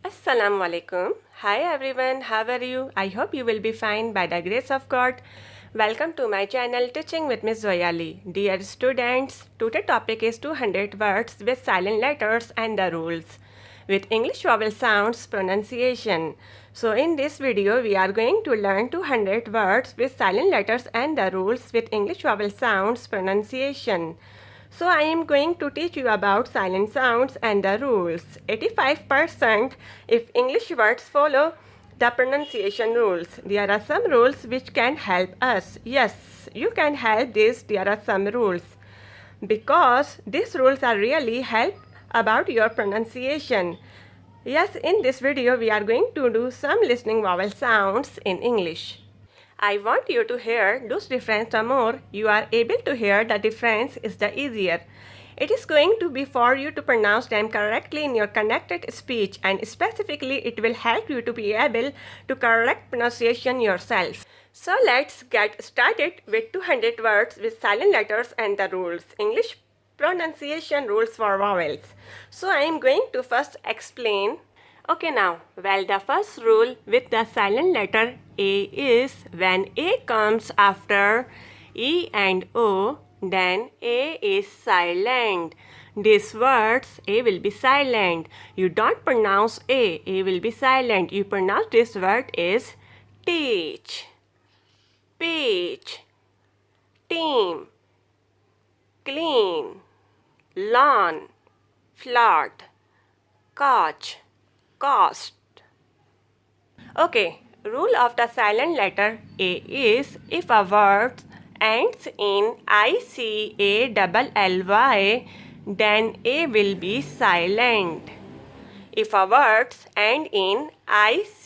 Assalamu alaikum. Hi everyone, how are you? I hope you will be fine by the grace of God. Welcome to my channel Teaching with Miss Zoyali. Dear students, today's topic is 200 words with silent letters and the rules with English vowel sounds pronunciation. So in this video we are going to learn 200 words with silent letters and the rules with English vowel sounds pronunciation. So I am going to teach you about silent sounds and the rules. 85% if English words follow the pronunciation rules. There are some rules which can help us. Yes, you can help this. There are some rules. Because these rules are really help about your pronunciation. Yes, in this video we are going to do some listening vowel sounds in English. I want you to hear those difference the more you are able to hear the difference is the easier. It is going to be for you to pronounce them correctly in your connected speech and specifically it will help you to be able to correct pronunciation yourself. So let's get started with 200 words with silent letters and the rules. English pronunciation rules for vowels. So I am going to first explain. Okay now, well the first rule with the silent letter A is when A comes after E and O, then A is silent. These words, A will be silent. You don't pronounce A will be silent. You pronounce this word is teach, peach, team, clean, lawn, flat, couch, cost. Okay, rule of the silent letter A is if a word ends in ICALLY, then A will be silent. If a word end in ICALLY,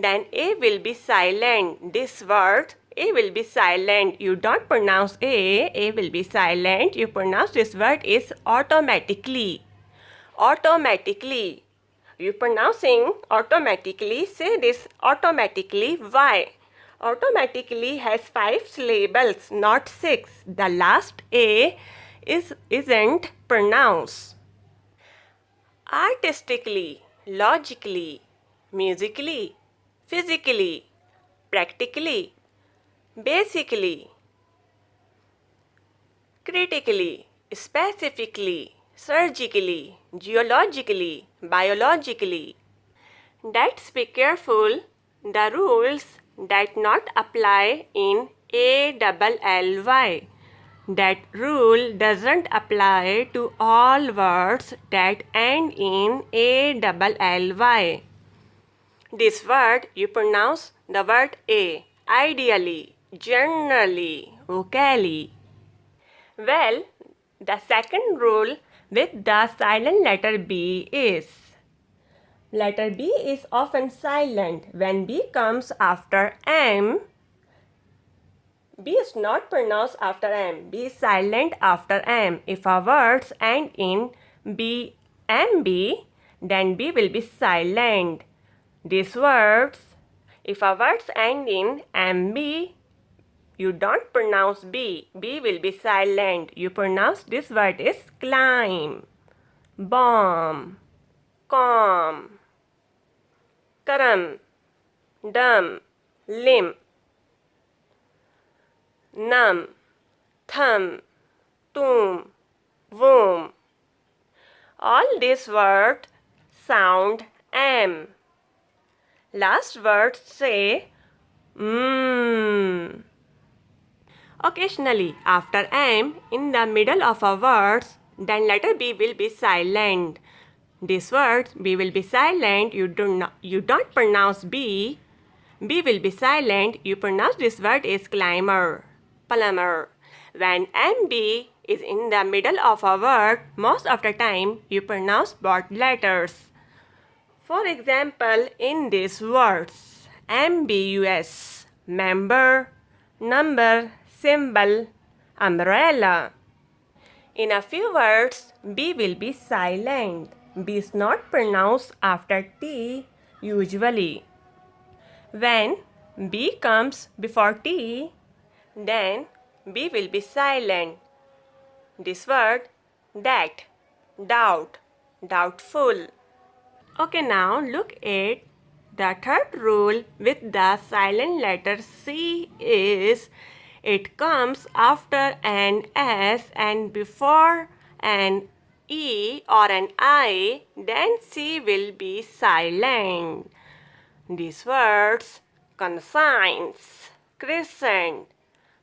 then A will be silent. This word A will be silent. You don't pronounce A will be silent. You pronounce this word is automatically. Automatically. You pronouncing automatically. Say this automatically. Why? Automatically has 5 syllables, not 6. The last A isn't pronounced. Artistically, logically, musically, physically, practically, basically, critically, specifically, surgically, geologically, biologically. Let's be careful. The rules that not apply in ALLY. That rule doesn't apply to all words that end in ALLY. This word you pronounce the word A, ideally, generally, vocally. Well, the second rule with the silent letter B is letter B is often silent. When B comes after M, B is not pronounced after M. B is silent after M. If our words end in B, MB, then B will be silent. These words, if our words end in MB, you don't pronounce B. B will be silent. You pronounce this word is climb, bomb, calm, karam, dumb, limb, num, thumb, tomb, womb. All these words sound M. Last words say mm. Occasionally, after M, in the middle of a word, then letter B will be silent. This word, B will be silent. You don't pronounce B. B will be silent. You pronounce this word is climber, plumber. When MB is in the middle of a word, most of the time you pronounce both letters. For example, in these words, MBUS, member, number, symbol, umbrella. In a few words, B will be silent. B is not pronounced after T usually. When B comes before T, then B will be silent. This word, that, doubt, doubtful. Okay, now look at the third rule with the silent letter C is it comes after an S and before an E or an I, then C will be silent. These words conscience, crescent,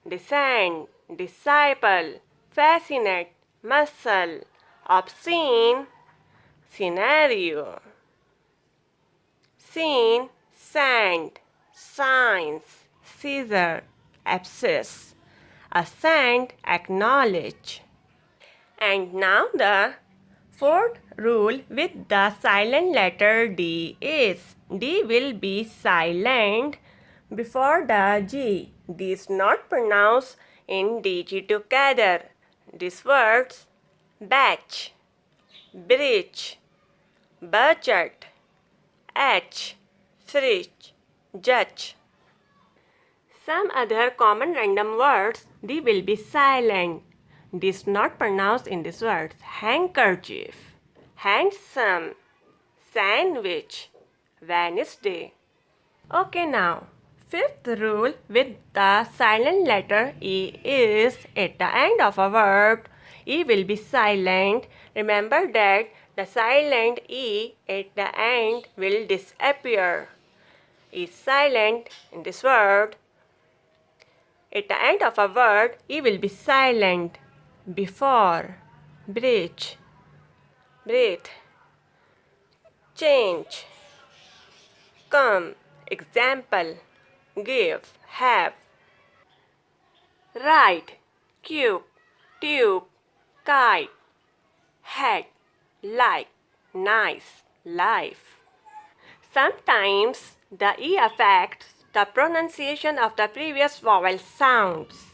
descent, disciple, fascinate, muscle, obscene, scenario, scene, sand, science, scissor, abscess, assent, acknowledge. And now the fourth rule with the silent letter D is D will be silent before the G. D is not pronounced in DG together. These words batch, bridge, budget, H, fridge, judge. Some other common random words, they will be silent. This not pronounced in these words. Handkerchief, handsome, sandwich, Wednesday. Okay, now fifth rule with the silent letter E is at the end of a verb, E will be silent. Remember that the silent E at the end will disappear. Is silent in this word. At the end of a word, E will be silent. Before, bridge, breathe, change, come, example, give, have. Right, cube, tube, kite, hat, like, nice, life. Sometimes the E affects the pronunciation of the previous vowel sounds.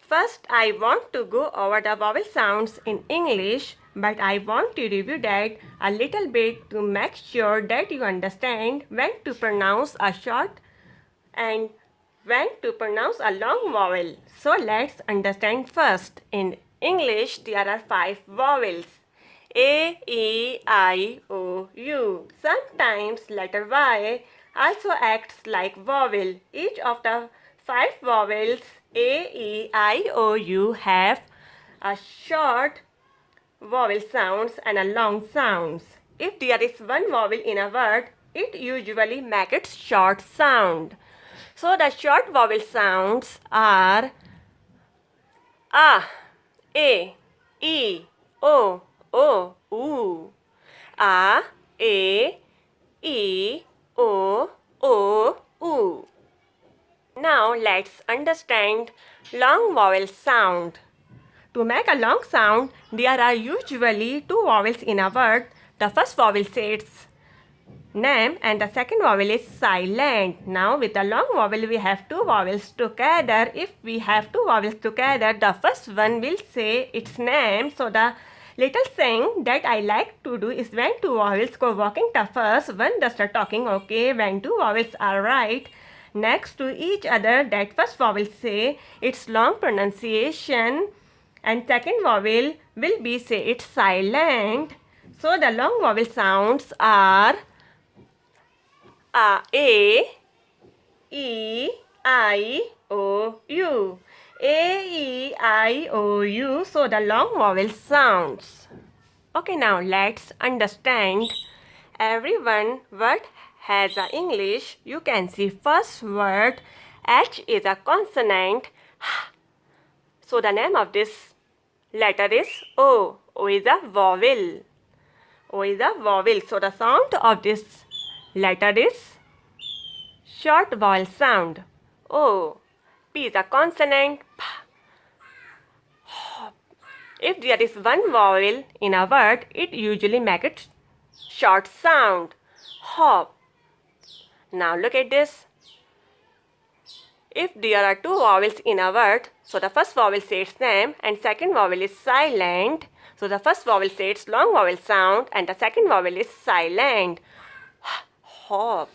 First, I want to go over the vowel sounds in English, but I want to review that a little bit to make sure that you understand when to pronounce a short and when to pronounce a long vowel. So let's understand first. In English, there are 5 vowels. A, E, I, O, U. Sometimes letter Y also acts like vowel. Each of the 5 vowels A, E, I, O, U have a short vowel sounds and a long sounds. If there is one vowel in a word, it usually makes its short sound. So the short vowel sounds are A, E, I, O, U. A, E, I, O, U. Now let's understand long vowel sound. To make a long sound, there are usually 2 vowels in a word. The first vowel says name and the second vowel is silent. Now with the long vowel we have 2 vowels together. If we have 2 vowels together, the first one will say its name. So the little saying that I like to do is when 2 vowels go walking to first, one does the talking, okay, when 2 vowels are right next to each other, that first vowel say its long pronunciation and second vowel will be say it's silent. So the long vowel sounds are A, E, I, O, U. A, E, I, O, U. So the long vowel sounds. Okay, now let's understand every one word has a English. You can see first word H is a consonant. So the name of this letter is O. O is a vowel. O is a vowel. So the sound of this letter is short vowel sound. O. P is a consonant. P. If there is one vowel in a word, it usually makes it short sound. Hop. Now look at this. If there are 2 vowels in a word, so the first vowel says name and second vowel is silent. So the first vowel says long vowel sound and the second vowel is silent. Hop.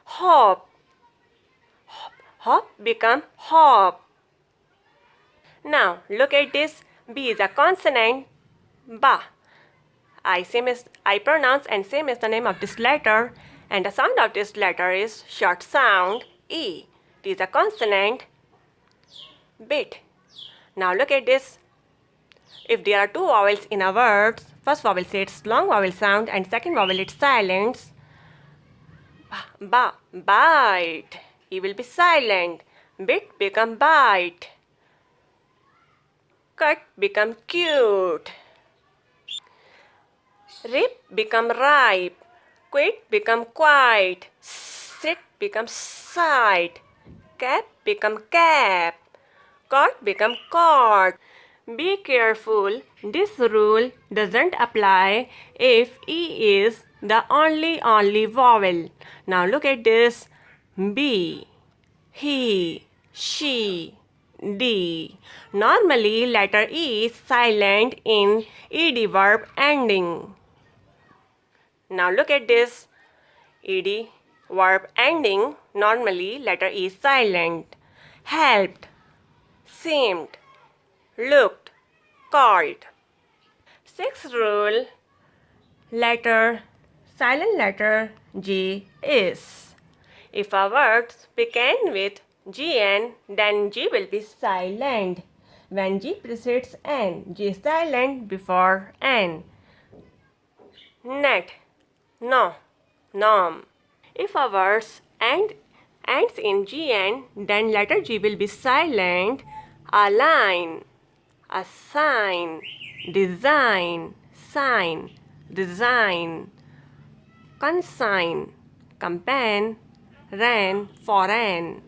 Hop. Hop become hop. Now look at this. B is a consonant. Ba. I pronounce and same is the name of this letter, and the sound of this letter is short sound E. It is a consonant bit. Now look at this. If there are two vowels in a word, first vowel it's long vowel sound and second vowel it's silent. Bite. E will be silent. Bit become bite. Cut become cute. Rip become ripe. Quit become quiet. Sit become sight. Cap become cap. Caught become caught. Be careful, this rule doesn't apply if E is the only vowel. Now look at this. B, he, she, D. Normally letter E is silent in ed verb ending. Now look at this. Ed verb ending, normally letter E is silent. Helped, seemed, looked, called. Sixth rule, silent letter G is. If a word begins with GN, then G will be silent. When G precedes N, G is silent before N. Net, no, nom. If a word ends in GN, then letter G will be silent. Align, assign, design, sign, design, consign, campaign, ran, foreign.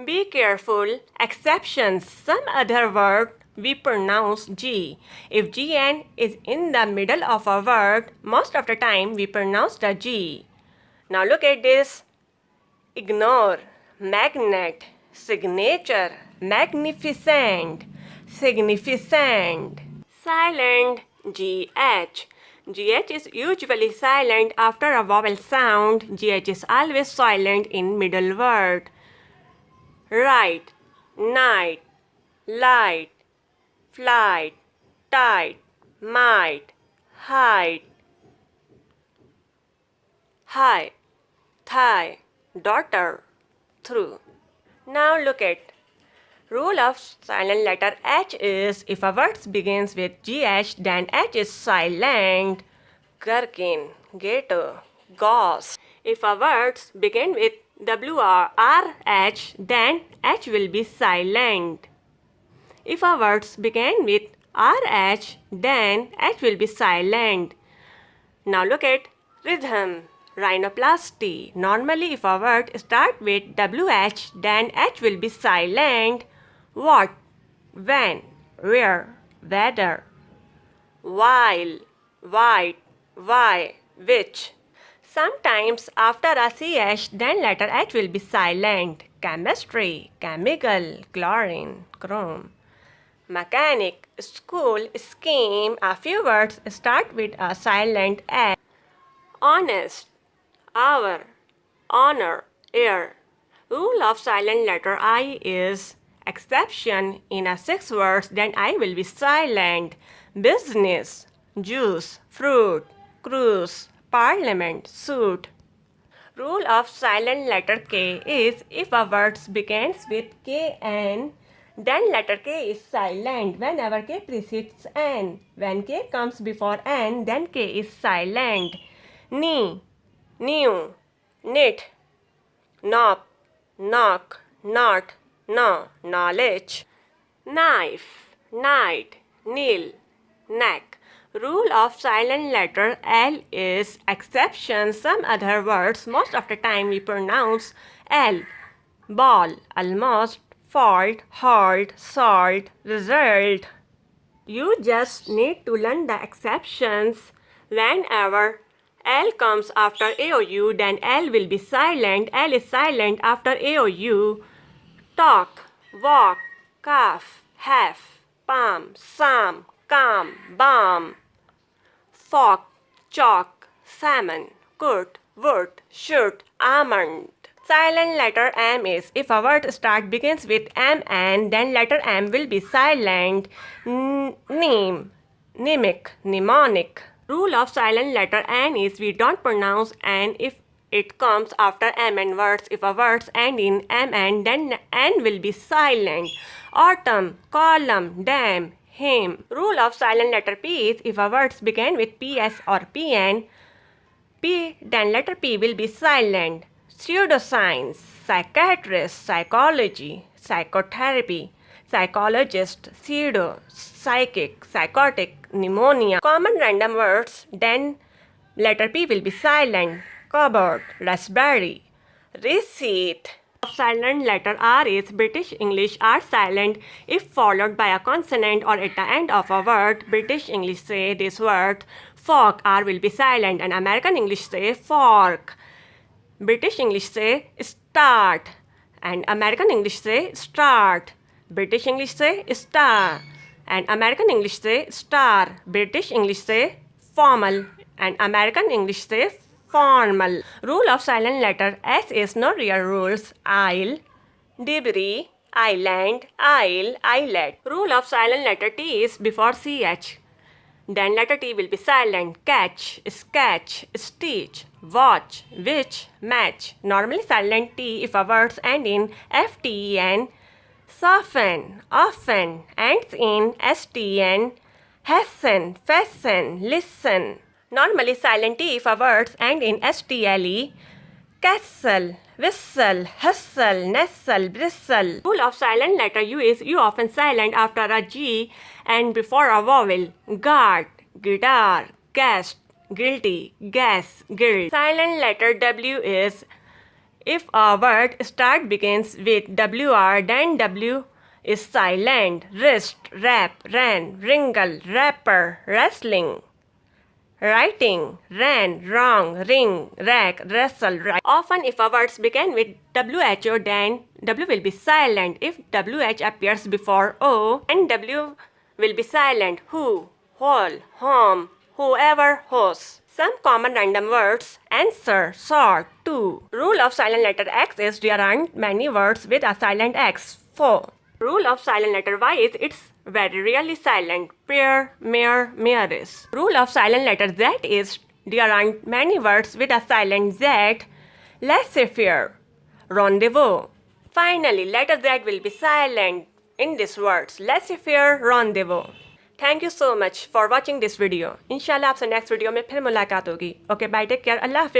Be careful, exceptions. Some other word we pronounce G. If GN is in the middle of a word, most of the time we pronounce the G. Now look at this. Ignore, magnet, signature, magnificent, significant. Silent, GH. GH is usually silent after a vowel sound. GH is always silent in middle word. Right, night, light, flight, tight, might, hide, high, thigh, daughter, through. Now look at rule of silent letter H is if a word begins with GH, then H is silent. Gherkin, gator, gauze. If a word begins with WRH, then H will be silent. If a word begins with RH, then H will be silent. Now look at rhythm, rhinoplasty. Normally, if a word starts with WH, then H will be silent. What, when, where, whether. While, white, why, which. Sometimes after a CH, then letter H will be silent. Chemistry, chemical, chlorine, chrome. Mechanic, school, scheme. A few words start with a silent H. Honest, hour, honor, air. Rule of silent letter I is exception in a 6 words, then I will be silent. Business, juice, fruit, cruise, parliament, suit. Rule of silent letter K is if a word begins with KN, then letter K is silent whenever K precedes N. When K comes before N, then K is silent. Knee, new, knit, knob, knock, knot, no, knowledge. Knife, night, kneel, neck. Rule of silent letter L is exception. Some other words, most of the time we pronounce L. Ball, almost, fault, halt, salt, result. You just need to learn the exceptions. Whenever L comes after AOU, then L will be silent. L is silent after AOU. Talk, walk, calf, half, palm, psalm, calm, balm. Fork, chalk, salmon, could, would, should, almond. Silent letter M is if a word begins with MN, then letter M will be silent. Name, mnemic, mnemonic. Rule of silent letter N is we don't pronounce N if it comes after M and words. If a words end in M and then N will be silent. Autumn, column, dam, him. Rule of silent letter P is if a words begin with PS or PN, then letter P will be silent. Pseudoscience, psychiatrist, psychology, psychotherapy, psychologist, pseudo, psychic, psychotic, pneumonia. Common random words, then letter P will be silent. Cupboard, raspberry, receipt. Silent letter R is British English are silent if followed by a consonant or at the end of a word. British English say this word. Fork, R will be silent, and American English say fork. British English say start, and American English say start. British English say star, and American English say star. British English say formal, and American English say formal. Rule of silent letter S is no real rules. Isle, debris, island, isle, islet. Rule of silent letter T is before CH. Then letter T will be silent. Catch, sketch, stitch, watch, which, match. Normally silent T if a words end in FTEN. Soften, often, ends in STN. Hasten, fasten, listen. Normally silent T if a words end in STLE. Castle, whistle, hustle, nestle, bristle. Rule of silent letter U is U often silent after a G and before a vowel. Guard, guitar, guest, guilty, gas, guild. Silent letter W is if a word start begins with WR, then W is silent. Wrist, rap, ran, wrinkle, rapper, wrestling. Writing, ran, wrong, ring, rack, wrestle, right. Often if a words begin with WHO, then W will be silent. If WH appears before O, then W will be silent. Who, whole, home, whoever, whose. Some common random words, answer, sort, to. Rule of silent letter X is there aren't many words with a silent X. 4. Rule of silent letter Y is it's very rarely silent. Pair, mare, mares. Rule of silent letter Z is there aren't many words with a silent Z. Laissez-faire, rendezvous. Finally, letter Z will be silent in these words. Laissez-faire, rendezvous. Thank you so much for watching this video. इंशाल्लाह आपसे next video में फिर मुलाकात होगी. Okay bye, take care, अल्लाह हाफिज़.